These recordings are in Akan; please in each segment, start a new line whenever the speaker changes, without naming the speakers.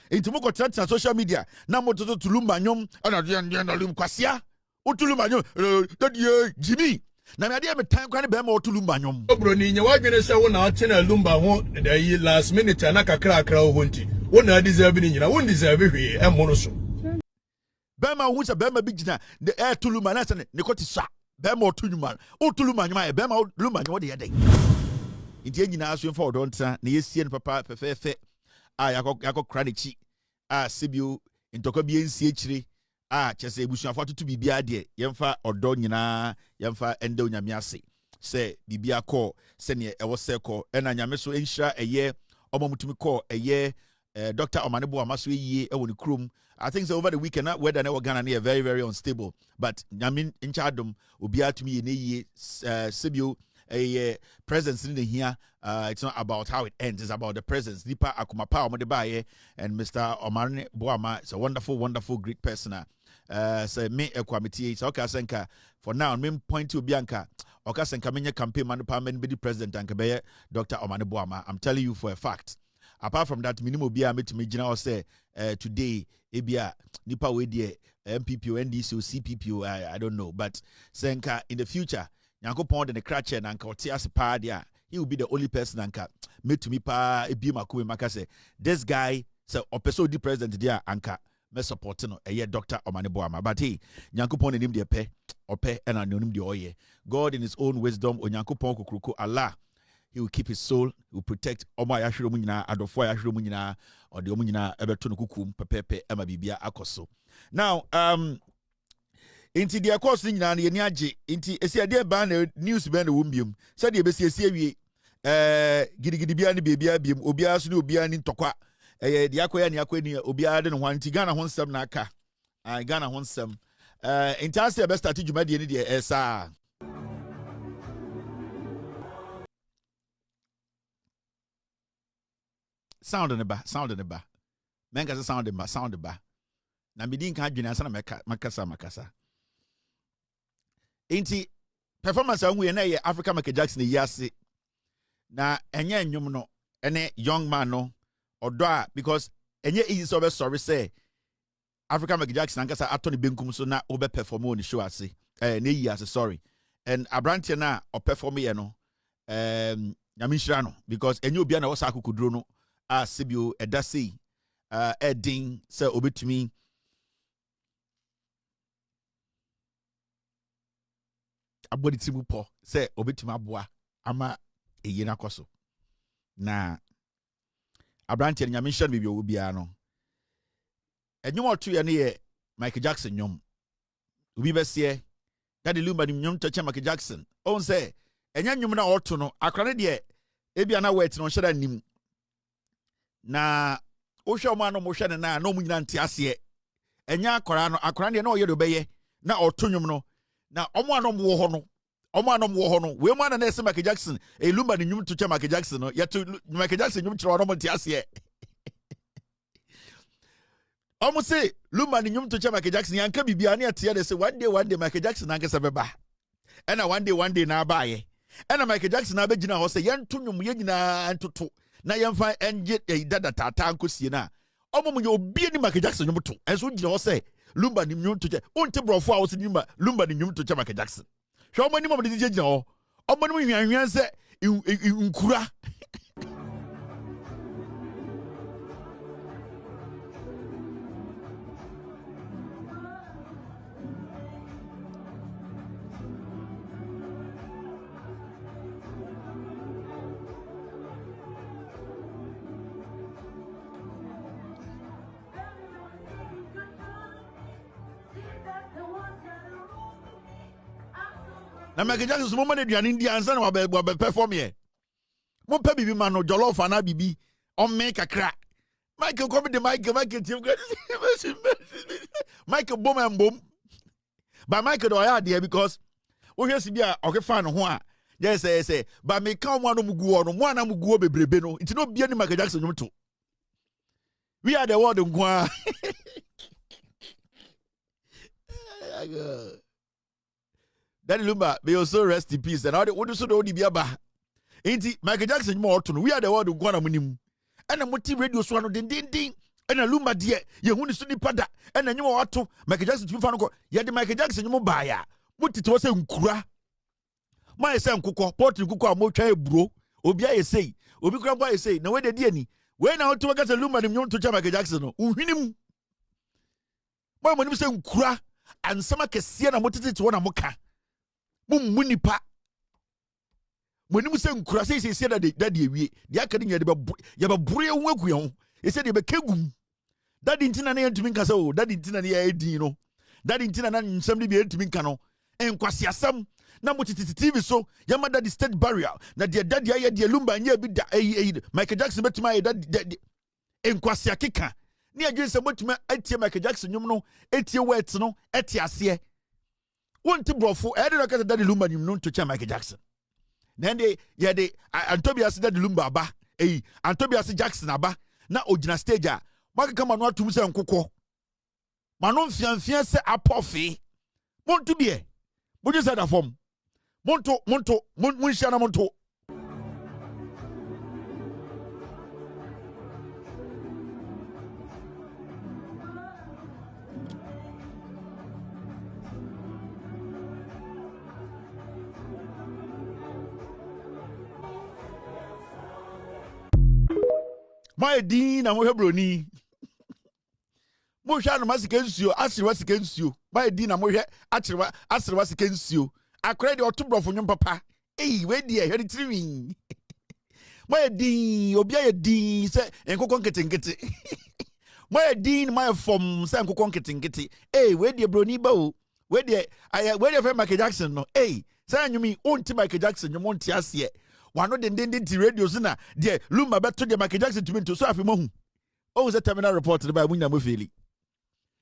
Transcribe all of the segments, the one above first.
Into mo content social media. Na mo to Lumba nyom ana Lumba kwasia. O Lumba nyom Jimmy. Na me ade me time kwa ne be ma o Lumba nyom.
Obroni nya wadwene se wo na ate na Lumba ho da yi last minute na kakra ho nti. Wo na deserve ni nyina, wo deserve hwe e mo no so.
Bema hu se bema bi gina the air to Lumba na se ne koti sa. Bema o Lumba. O Lumba nyom e bema o Lumba nyom de ye den. Inti nyina aso mfa odonta na yesie ne papa fefefe. Yako kranichi sibio intokwa bi ensie chire chese ebusuafo tutu bibia de yemfa odo nyina yemfa ende onyame ase se bibia ko se ne ewo se ko ena nyame so enhira eye omamutumi ko eye Dr. Omanebo amaso yie ewo ne krom. I think so over the weekend weather na Ghana na very very unstable, but nyame nchadom obi atumi ye ne yie sibio a presence in here. It's not about how it ends, it's about the presence. Nipa akumapa omodebaye and Mr. Omane Boama is a wonderful, wonderful, great person. So me ekwamiti so okasenka for now me point to Bianca okasenka menye campaign man parliament be the president and kabeye Dr. Omane Boama. I'm telling you for a fact. Apart from that, minimum be a meet me general say today ebia nipa we die MPP or NDC or CPP I don't know, but senka in the future Yankopon de Cratcher and Cortias Padia, he will be the only person anka made to me pa a beam makase. This guy so opeso di president there anka me supporting a year Dr. Omane Boama. But he Yankopon and him de pe ope and anonym de oye. God in his own wisdom or Yankopon kukuruku Allah. He will keep his soul, he will protect Oma Yashiro Munina, Adofo Yashiro Munina, or the Omunina Everton Kukum, Pepe, Emma Bibia Akoso. Now, inti dia course nyina na yaniage inti esi ade ba na news be na wombium se de be si esi awie gidigidi bia ne bebia biem obia so ne obia ni ntokwa de akoya ne akwani obia de ne ho anti Ghana ho nsem na aka Ghana ho nsem inti ase be start djuma de ne de esa sound ne ba menga se sound ba na medin ka adwene ansa na makasa Inti performance angu na ye Africa Maakye Jackson yase na enye nnwom no ene young man no odo because enye easy so be sorry say Africa Maakye Jackson ankasa atoni benkum so na obe perform on show ase na yase sorry and Abrantia na o perform ye no nyamishira no because enye obi na wo sa akukuduro no sibio edase edin say obetumi abodi timu po say obetima boa ama eyi na koso na Abrantia nyame hye no bibia obia no enyom otu ye ne ye Michael Jackson nyom obi bese Daddy Lumba ni nyom toche Michael Jackson on say enya nyom na otu no akra ne de ebia na wet no hyeda nim na wo hwe mo ano mo hwe ne na no mu nyina nte ase enya akra ne na oye do beye na otu nyom no na omo anom wo ho no we mo na ese Michael Jackson Lumba ni nyum to che Michael Jackson no yeto Michael Jackson nyum kire onom nte ase omo say Lumba ni nyum to che Michael Jackson yanka bibia na ate ya say one day Michael Jackson na nkesa beba ena one day na baaye ena Michael Jackson na begina ho say yento nyum ye nyina antoto na yemfa enje dada tata ankosie na omo munye obi ni Michael Jackson nyum to enso gina ho say Lumba ni nyum to che onte brofo a wo se Lumba ni nyum to che Michael Jackson hwe omo ni mo de gina ho omo ni hwanhwan se nkura na Michael Jackson mo mane duane ndi ansa na wa perform here mo pa bibi ma no jollof ana bibi on me kakra Michael come the Michael team Michael bom and bom but Michael do ya there because wo hwe si bia o ke fan ho a yes say but me kan mo anom guo no mo anam guo bebrebe no it no bia ni Michael Jackson nyum to we are the world nkwa Daddy Lumba, may you so rest in peace. And what do so do the biaba? Ain't Michael Jackson more to we are the world who gonna munim. ɛna moti radio so ano den ɛna Lumba de yehu ni so ni pada ɛna nyemo wato Michael Jackson tumi fa no ko ye de Michael Jackson nyemo baaya motete wo se nkura ma ye se nkukɔ portrait nkukɔ a mo twa eburo obi aye sei obi kura bo aye sei na we de die ni we na woto ka se Lumba ni nyom to cha Michael Jackson no unhwinim mo nim se nkura ansama kese na motete te wo na moka mummu nipa mo nim se nkura se da de ewie de aka de nya de ya ba buru ehu agu ho e se de be kegum dadi ntina na yentumi nka se o dadi ntina na ya edin no dadi ntina na nsam de bi yentumi nka no enkwasi asam na mo titi TV so yama dadi state barrier na de dadi aye de Lumba nya bi da Michael Jackson betuma aye dadi enkwasi akeka ne adwen se betuma atie Michael Jackson nyum no etie wet no etie ase wonti brofo e de no ka dadi Lumba nyum no to cha Michael Jackson na de ye de Antobias dadi Lumba aba Antobias Jackson aba na ogina stage a maka kama no atum se nkokɔ manon fianfia se apofi montu bie boje se da fom monto munhia na monto my din na mo hebroni mo hwa no masika nsuo asirwa sika nsuo my din na mo hwe asirwa sika nsuo akra de otobrofo nwom papa we di e hwe tiriwi my din obi aye din se enkokon ketenkete my din my fom se enkokon ketenkete we di broni ba o we di fe Michael Jackson no se anwumi onti Michael Jackson nwom onti ase wano den ti radio zina de Lumba beto de Michael Jackson to me to so afi mohu o was a terminal report the by munya mo feli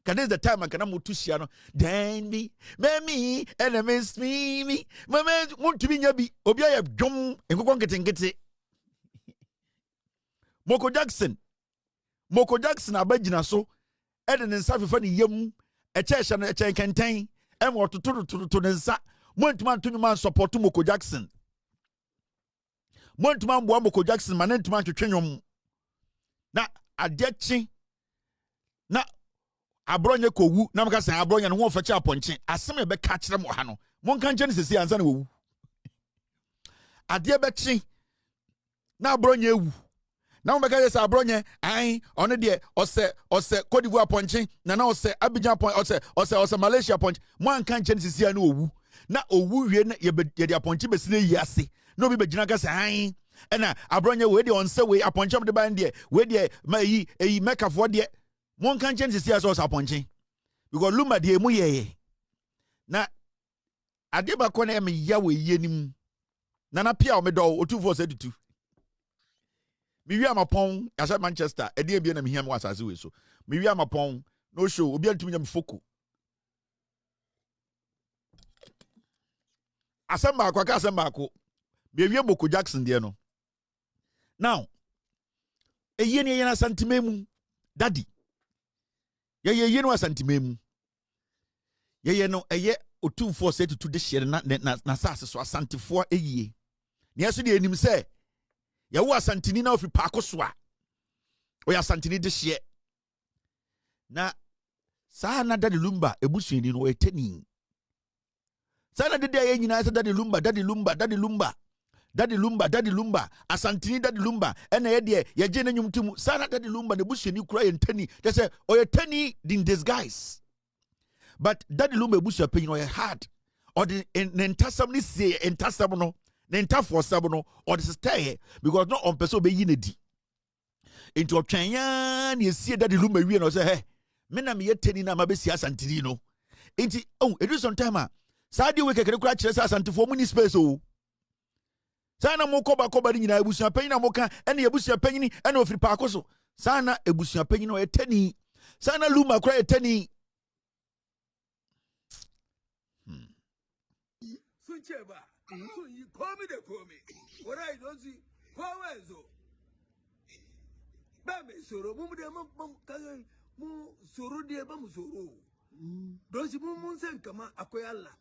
can is the time can mo to shia no then me enemies me mama want to be nya bi obi aye dwom enkokon ketenkete Moko Jackson abagina so e de nsa fefa ne yam e chesha no e chen kenten e mo to ne nsa mo ntuma ntuma support Moko Jackson Montuma mbo Moko Jackson manentuma twetwenwom na adechi na abronye kowu na mka san abronye no ho fachi aponche asem e be ka kire mo ha no monka nche ne sesi ansa na wowu ade bechi na abronye ewu na mo be ka yes abronye ai ono de ose Cote d'Ivoire aponche na ose Abidjan aponche ose Malaysia aponche mo anka nche ne sesi na wowu na owu wie na ye de aponche besine yi ase no be begina ka say ena abronye we de onse we aponche de ban de we de mayi mekafo de mon kan chen sisi aso aponche because Lumba de mu ye na ade ba ko na em ya we yenim na pia o me do otufo se dutu mi wi amapon ya Manchester e de bia na mi hiam wasase we so mi wi amapon no show obi antumi nyam foko asamba ko bewie Moko Jackson de no now eye ne yana santimemu daddy ye no santimemu ye no eye otumfo se tutu de hye na sase so asantifo eyie ne yeso de enim se ye wo asantini na ofi paako so a o ya asantini de hye na saa na daddy Lumba ebusueni no etani saa na de ye nyina se daddy Lumba asantini daddy Lumba ena ye de ye je na nyumtum sana daddy Lumba ne busuani kura ye ntani they say oyetani in disguise but daddy Lumba Abusuapanin ye hard or the entasam ni say entasam no ne ntafo sab no or the stay because no on person be yinedi into otwanya ne sie daddy Lumba wie no say hey me na me yetani na ma be si asantini no enti it is some time saadi we kekere kura kire asantifo mu ni space o sana mo koba ni nyina Abusuapanin na mo ka ene Abusuapanin ene ofiri paako so sana Abusuapanin no etani sana Lumba kura etani
Suncheba so yi komi de komi ora I don't see kwawezo ba me soro mu de mu kaga mu soro de ba mu soro don si mu sen kama akwai Allah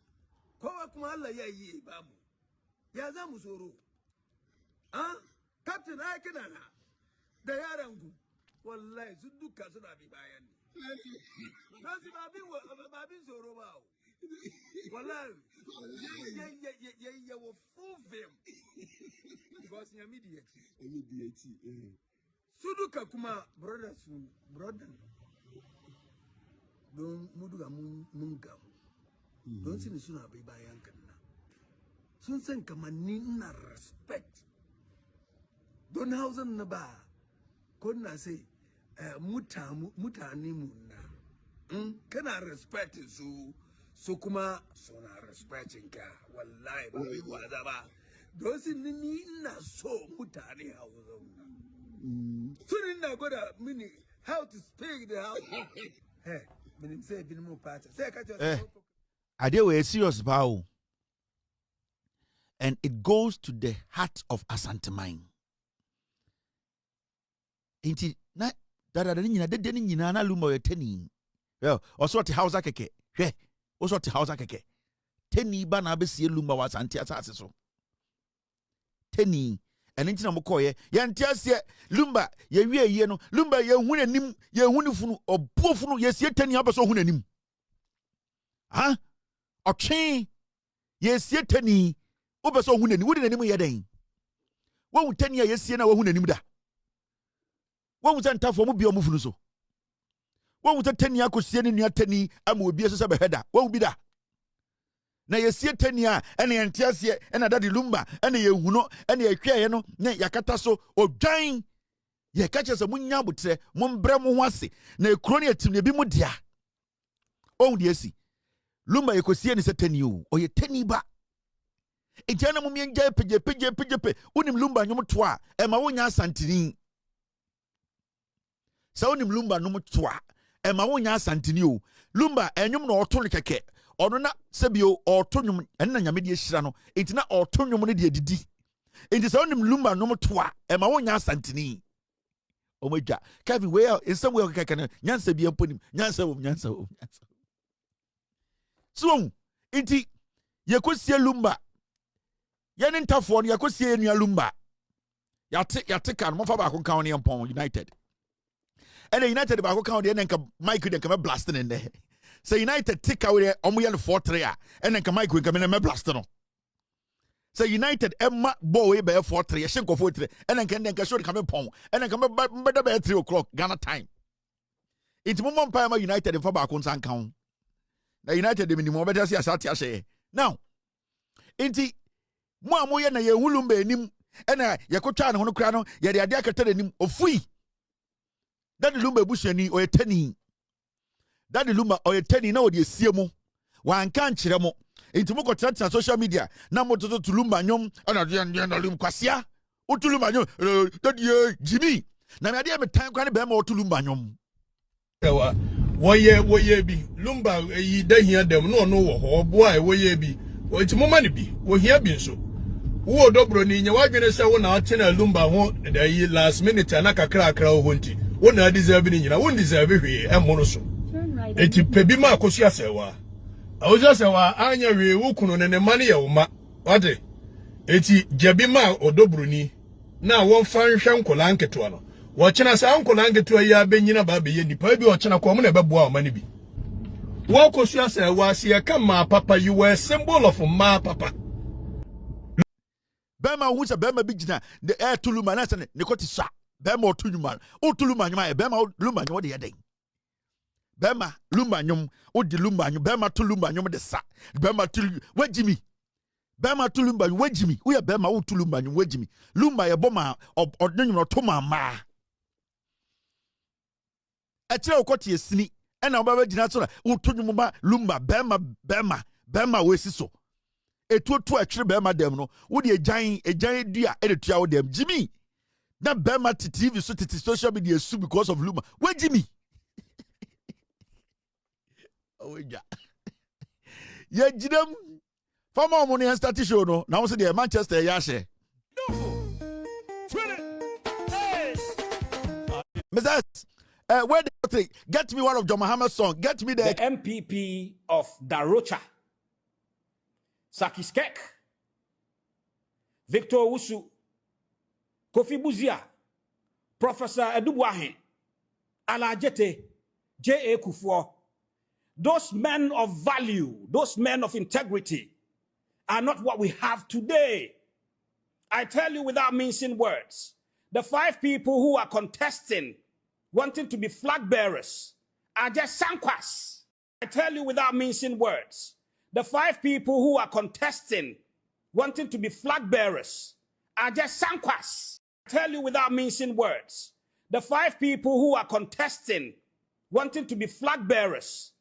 kowa kuma Allah ya yi ba mu ya za mu soro captain ai kana na da yarangu wallahi sun duka suna bi bayan ni nasi babin tsoro ba wallahi ya will fool them because ya immediate su duka kuma brother don mu duka mun gamu don su ne suna bi bayan kanna sun san kamar ni na respect don hausan na ba ko na sai mutane mu na kana respect su kuma suna respecting ka wallahi ba yi waza ba don su ni ina so mutane hausan na sun ina gwada mini how to speak the house hey minim say bin mu pata say ka
ade we serious bao and it goes to the heart of Asanteman. Inti na dada ni nyina dede ni nyina na Lumba ye teni. Well, also te house akeke. Hwe, also te house akeke. Teni ba na besie Lumba wa Asante asase so. Teni ene ntina mo koye ye ntiase Lumba ye wie no Lumba ye hu nanim ye hu ni funu obuofunu ye sie teni abeso hu nanim. Ha? Otwe ye sie teni obeso hu nanim wodi nanim ye den. Wo hu teni ye sie na wo hu nanim da. Wo hu tantafo mo bia mo funu so. Wo hu teni akosie ne nua teni ama obi eso se be heda. Wo hu bi da. Na ye sie teni a ene ye ntiase ene dadi Lumba ene ye hu no ene ye hwe ye no ne yakata so odwan ye ka che se munya botre mo mbre mo ho ase na ekuro ne atim ne bi mu dia. O hu de asi Lumba ye kosie ne se teni o ye teni ba. Ejana mu mienja peje unim Lumba nyom to a e ma wonya asantini. Sa unim Lumba no to a e ma wonya asantini o. Lumba enyum na oto ne keke. Ono na sebio oto nyum en na nyame de hira no. Enti na oto nyum ne de adidi. Enti sa unim Lumba no to a e ma wonya asantini. Omedwa. Kevin we in some way keke no nyansa bia mponim. Nyansa. So enti ye kosie Lumba yene ntafo no yakosie enua Lumba yate kan mo fa ba ko kan ne empon United ene United ba ko kan de nka Mike de nka blast ne ne say United tika we omo ye no 4-3 a ene nka Mike nka me blast no say United emma ball we be 4-3 ye shenko 4-3 ene nka show nka me pon ene nka me da be 3 o'clock Ghana time it mo mpa ma United fa ba ko nsan kan na United de minimo be tell asate ahye now inti mo amoye na ye Lumba enim ena ye kotwa ne ho no kra no ye de ade akata enim ofui dadi Lumba ebusuani o ye tani dadi Lumba o ye tani na o de sie mu wan kan kire mo enti mo kotata social media na mo toto Lumba nyom ana de Lumba kwasia o Lumba nyom dadi Jimmy na me ade me tan kwa ne be ma o Lumba nyom
woye bi Lumba yi da hia dem no wo ho boa e woye bi o ti mo ma ne bi wo hia bi nso wo dobro ni nya wadwene se wo na atena Lumba ho da yi last minute na kakra ho nti wo na deserve ni nyina wo deserve hwe e mo no so eti pebi ma akosu asewa awoja sewa anya hwe wo kunu ne mane ye wo ma wade eti jabi ma odobro ni na won fa nhwe nkola nketo no wo chena sa nkola nketo ya benyina ba be ye nipa bi wo chena ko mo na beboa o ma ne bi wo kosu asewa se ye kama papa you were a symbol of ma papa
Bema wusa bema bigina the air tuluma na sane ne koti sa bema otunyuma o tuluma nyuma e bema Lumba nyum de yeden bema Lumba nyum o di Lumba nyum bema tulumba nyum de sa bema tul wajimi bema tulumba wajimi wo ya bema o tulumba nyum wajimi Lumba ye boma odnyum no to mama a tire okoti esini e na obaba gina so o tunyum ba Lumba bema we siso etuotu atwere bema dem no wo de ejan dua edetua wo dem Jimmy na bema TV so titi social media su because of Lumba we Jimmy oja ye jidam fama omo ne start show no na wo se de Manchester ya hye Mr. Where the get me one of John Mahama's song get me the
MPP of Darocha Sakiskek, Victor Wusu, Kofi Buzia, Professor Edubuahin, Alajete, J.A. Kuffour, those men of value, those men of integrity are not what we have today. I tell you without mincing words, the 5 people who are contesting, wanting to be flag bearers, are just sankwas. I tell you without mincing words, the 5 people who are contesting, wanting to be flag bearers, are just sankwas. I tell you without mincing words, the 5 people who are contesting, wanting to be flag bearers,